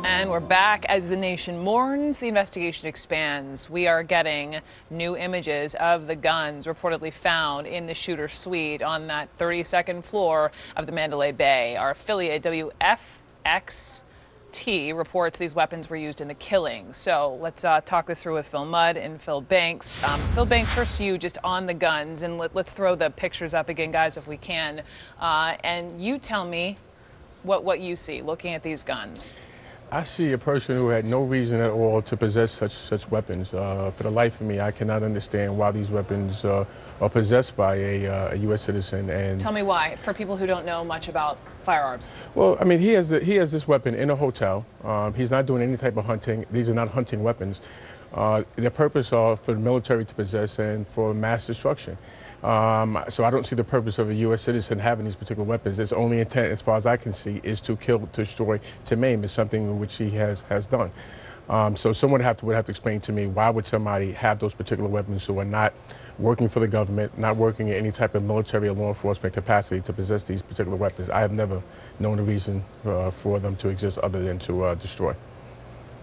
And we're back as the nation mourns. The investigation expands. We are getting new images of the guns reportedly found in the shooter's suite on that 32nd floor of the Mandalay Bay. Our affiliate WFXT reports these weapons were used in the killing. So let's talk this through with Phil Mudd and Phil Banks. Phil Banks, first to you just on the guns, and let's throw the pictures up again, guys, if we can. And you tell me what you see looking at these guns. I see a person who had no reason at all to possess such weapons. For the life of me, I cannot understand why these weapons are possessed by a U.S. citizen. And tell me why, for people who don't know much about firearms. Well, I mean, he has this weapon in a hotel. He's not doing any type of hunting. These are not hunting weapons. Their purpose are for the military to possess and for mass destruction. So I don't see the purpose of a U.S. citizen having these particular weapons. Its only intent, as far as I can see, is to kill, to destroy, to maim. Is something which he has done. So someone would have to explain to me, why would somebody have those particular weapons who are not working for the government, not working in any type of military or law enforcement capacity to possess these particular weapons? I have never known a reason for them to exist other than to destroy.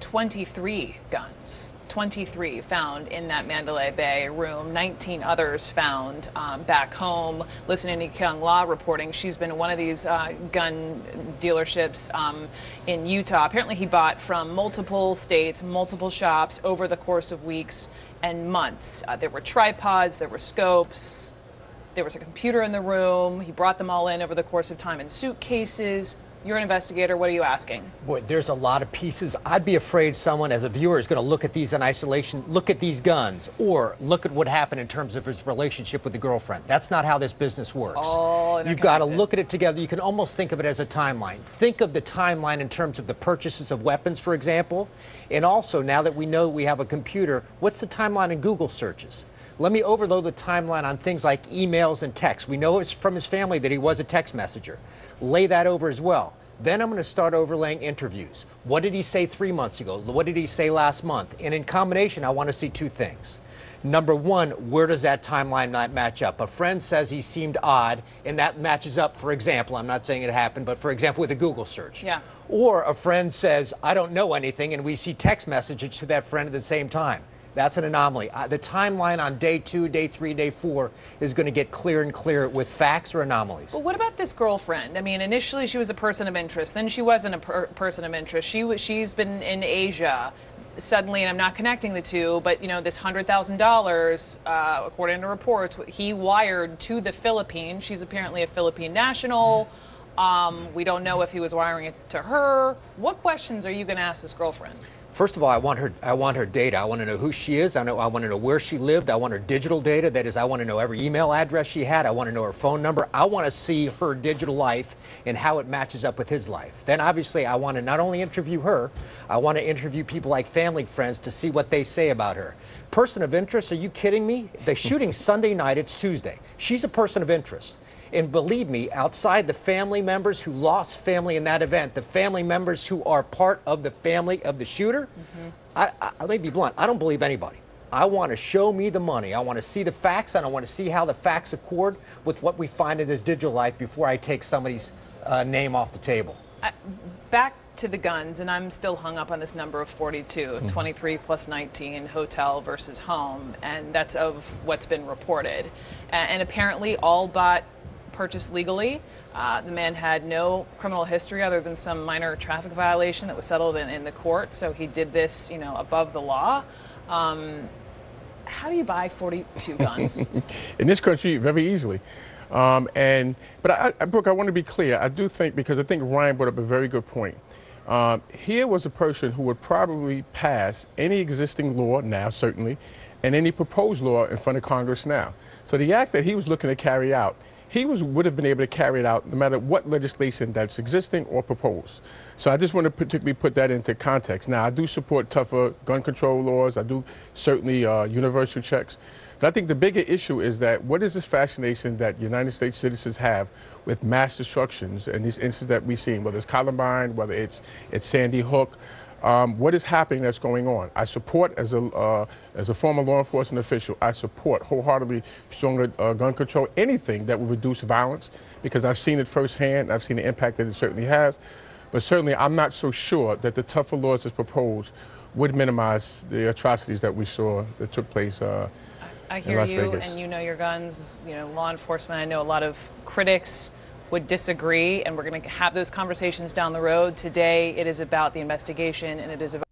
23 guns. 23 found in that Mandalay Bay room, 19 others found back home. Listen to Kyung La reporting she's been in one of these gun dealerships in Utah. Apparently he bought from multiple states, multiple shops over the course of weeks and months. There were tripods, there were scopes, there was a computer in the room. He brought them all in over the course of time in suitcases. You're an investigator. What are you asking? Boy, there's a lot of pieces. I'd be afraid someone, as a viewer, is going to look at these in isolation, look at these guns, or look at what happened in terms of his relationship with the girlfriend. That's not how this business works. You've got to look at it together. You can almost think of it as a timeline. Think of the timeline in terms of the purchases of weapons, for example. And also, now that we know we have a computer, what's the timeline in Google searches? Let me overload the timeline on things like emails and texts. We know it's from his family that he was a text messenger. Lay that over as well. Then I'm going to start overlaying interviews. What did he say 3 months ago? What did he say last month? And in combination, I want to see two things. Number one, where does that timeline not match up? A friend says he seemed odd, and that matches up, for example, I'm not saying it happened, but for example, with a Google search. Yeah. Or a friend says, I don't know anything, and we see text messages to that friend at the same time. That's an anomaly. The timeline on day 2, day 3, day 4 is going to get clearer and clearer with facts or anomalies. Well, what about this girlfriend? I mean, initially she was a person of interest. Then she wasn't a person of interest. She's been in Asia. Suddenly, and I'm not connecting the two, but you know, this $100,000, according to reports, he wired to the Philippines. She's apparently a Philippine national. We don't know if he was wiring it to her. What questions are you going to ask this girlfriend? First of all, I want her data. I want to know who she is. I want to know where she lived. I want her digital data. That is, I want to know every email address she had. I want to know her phone number. I want to see her digital life and how it matches up with his life. Then obviously I want to not only interview her, I want to interview people like family, friends to see what they say about her. Person of interest, are you kidding me? The shooting's Sunday night, it's Tuesday. She's a person of interest. And believe me, outside the family members who lost family in that event, the family members who are part of the family of the shooter, let me be blunt, I don't believe anybody. I want to show me the money. I want to see the facts, and I want to see how the facts accord with what we find in his digital life before I take somebody's name off the table. Back to the guns, and I'm still hung up on this number of 42, 23 plus 19, hotel versus home, and that's of what's been reported. And apparently all purchased legally. The man had no criminal history other than some minor traffic violation that was settled in the court, so he did this, you know, above the law. How do you buy 42 guns? In this country, very easily. But Brooke, I want to be clear. I do think, because I think Ryan brought up a very good point. Here was a person who would probably pass any existing law now, certainly, and any proposed law in front of Congress now. So the act that he was looking to carry out, he would have been able to carry it out no matter what legislation that's existing or proposed. So I just want to particularly put that into context. Now, I do support tougher gun control laws. I do certainly universal checks. But I think the bigger issue is that what is this fascination that United States citizens have with mass destructions and these incidents that we've seen, whether it's Columbine, whether it's Sandy Hook. What is happening that's going on? I support, as a former law enforcement official, I support wholeheartedly stronger gun control, anything that will reduce violence, because I've seen it firsthand. I've seen the impact that it certainly has. But certainly, I'm not so sure that the tougher laws as proposed would minimize the atrocities that we saw that took place I in hear Las you, Vegas. and you know your guns, you know, law enforcement. I know a lot of critics would disagree, and we're going to have those conversations down the road. Today, it is about the investigation, and it is about